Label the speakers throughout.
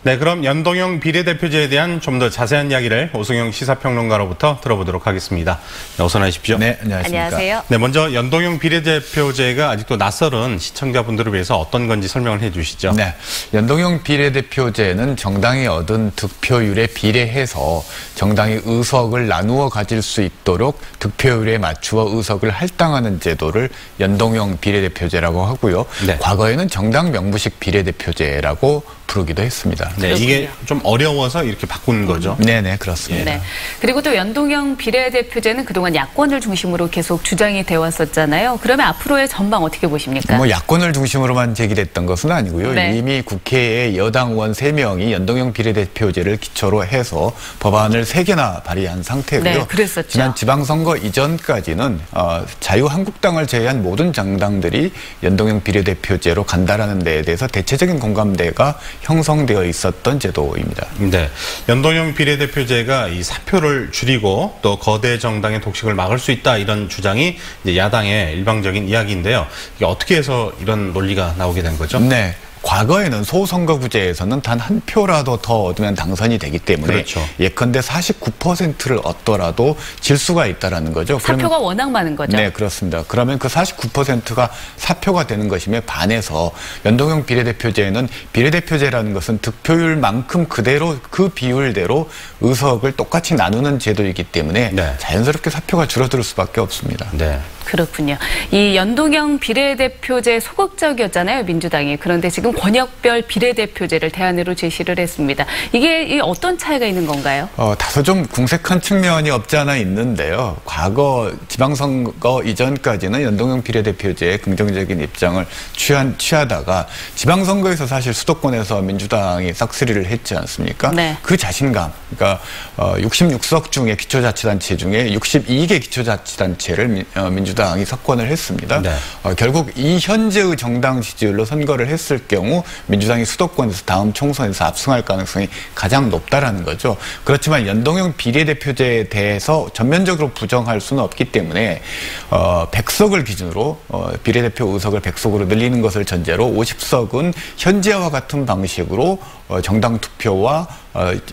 Speaker 1: 네, 그럼 연동형 비례대표제에 대한 좀 더 자세한 이야기를 오승영 시사평론가로부터 들어보도록 하겠습니다. 네, 어서 나십시오.
Speaker 2: 네, 안녕하십니까.
Speaker 3: 안녕하세요.
Speaker 1: 네, 먼저 연동형 비례대표제가 아직도 낯설은 시청자분들을 위해서 어떤 건지 설명을 해주시죠.
Speaker 2: 네, 연동형 비례대표제는 정당이 얻은 득표율에 비례해서 정당이 의석을 나누어 가질 수 있도록 득표율에 맞추어 의석을 할당하는 제도를 연동형 비례대표제라고 하고요.
Speaker 1: 네.
Speaker 2: 과거에는 정당 명부식 비례대표제라고 부르기도 했습니다.
Speaker 1: 네, 이게 좀 어려워서 이렇게 바꾼 거죠.
Speaker 2: 네네, 그렇습니다.
Speaker 3: 네. 그리고 또 연동형 비례대표제는 그동안 야권을 중심으로 계속 주장이 되어 왔었잖아요. 그러면 앞으로의 전망 어떻게 보십니까?
Speaker 2: 뭐 야권을 중심으로만 제기됐던 것은 아니고요.
Speaker 3: 네.
Speaker 2: 이미 국회에 여당 의원 3명이 연동형 비례대표제를 기초로 해서 법안을 3개나 발의한 상태고요.
Speaker 3: 네, 그랬었죠.
Speaker 2: 지난 지방선거 이전까지는 자유한국당을 제외한 모든 정당들이 연동형 비례대표제로 간다라는 데에 대해서 대체적인 공감대가 형성되어 있었던 제도입니다.
Speaker 1: 네, 연동형 비례대표제가 이 사표를 줄이고 또 거대 정당의 독식을 막을 수 있다 이런 주장이 이제 야당의 일방적인 이야기인데요. 이게 어떻게 해서 이런 논리가 나오게 된 거죠?
Speaker 2: 네. 과거에는 소선거구제에서는 단 한 표라도 더 얻으면 당선이 되기 때문에
Speaker 1: 그렇죠.
Speaker 2: 예컨대 49%를 얻더라도 질 수가 있다라는 거죠.
Speaker 3: 사표가 워낙 많은 거죠.
Speaker 2: 네, 그렇습니다. 그러면 그 49%가 사표가 되는 것임에 반해서 연동형 비례대표제에는 비례대표제라는 것은 득표율만큼 그대로 그 비율대로 의석을 똑같이 나누는 제도이기 때문에
Speaker 1: 네.
Speaker 2: 자연스럽게 사표가 줄어들 수밖에 없습니다.
Speaker 1: 네.
Speaker 3: 그렇군요. 이 연동형 비례대표제 소극적이었잖아요, 민주당이. 그런데 지금 권역별 비례대표제를 대안으로 제시를 했습니다. 이게 어떤 차이가 있는 건가요?
Speaker 2: 다소 좀 궁색한 측면이 없지 않아 있는데요. 과거 지방선거 이전까지는 연동형 비례대표제에 긍정적인 입장을 취하다가 지방선거에서 사실 수도권에서 민주당이 싹쓸이를 했지 않습니까?
Speaker 3: 네.
Speaker 2: 그 자신감, 그러니까 66석 중에 기초자치단체 중에 62개 기초자치단체를 민주당이 석권을 했습니다.
Speaker 1: 네.
Speaker 2: 결국 이 현재의 정당 지지율로 선거를 했을 경우 민주당이 수도권에서 다음 총선에서 압승할 가능성이 가장 높다라는 거죠. 그렇지만 연동형 비례대표제에 대해서 전면적으로 부정할 수는 없기 때문에 100석을 기준으로 비례대표 의석을 100석으로 늘리는 것을 전제로 50석은 현재와 같은 방식으로 정당 투표와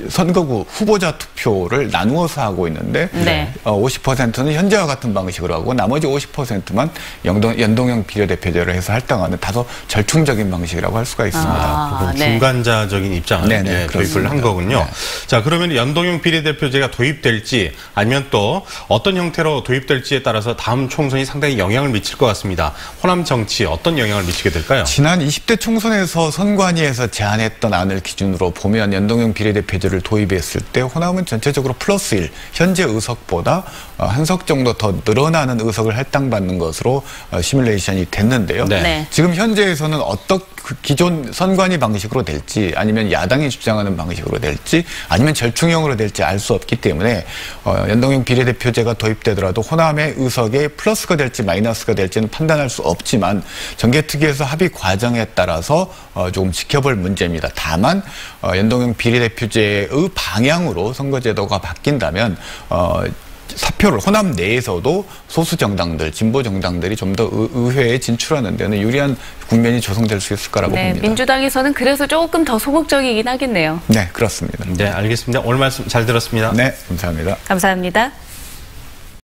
Speaker 2: 선거구 후보자 투표를 나누어서 하고 있는데
Speaker 3: 네.
Speaker 2: 50%는 현재와 같은 방식으로 하고 나머지 50%만 연동형 비례대표제를 해서 할당하는 다소 절충적인 방식이라고 할 수가 있습니다.
Speaker 1: 네. 중간자적인 입장을
Speaker 2: 네네,
Speaker 1: 도입을 한 거군요.
Speaker 2: 네.
Speaker 1: 자, 그러면 연동형 비례대표제가 도입될지 아니면 또 어떤 형태로 도입될지에 따라서 다음 총선이 상당히 영향을 미칠 것 같습니다. 호남 정치에 어떤 영향을 미치게 될까요?
Speaker 2: 지난 20대 총선에서 선관위에서 제안했던 안을 기준으로 보면 연동형 비례대표제를 도입했을 때 호남은 전체적으로 플러스 1, 현재 의석보다 한 석 정도 더 늘어나는 의석을 할당받는 것으로 시뮬레이션이 됐는데요.
Speaker 1: 네.
Speaker 2: 지금 현재에서는 기존 선관위 방식으로 될지 아니면 야당이 주장하는 방식으로 될지 아니면 절충형으로 될지 알 수 없기 때문에 연동형 비례대표제가 도입되더라도 호남의 의석에 플러스가 될지 마이너스가 될지는 판단할 수 없지만 정개특위에서 합의 과정에 따라서 조금 지켜볼 문제입니다. 다만 연동형 비례대표제의 방향으로 선거제도가 바뀐다면 사표를 호남 내에서도 소수 정당들, 진보 정당들이 좀 더 의회에 진출하는 데는 유리한 국면이 조성될 수 있을 거라고
Speaker 3: 네,
Speaker 2: 봅니다.
Speaker 3: 민주당에서는 그래서 조금 더 소극적이긴 하겠네요.
Speaker 2: 네, 그렇습니다.
Speaker 1: 네, 알겠습니다. 오늘 말씀 잘 들었습니다.
Speaker 2: 네, 감사합니다.
Speaker 3: 감사합니다.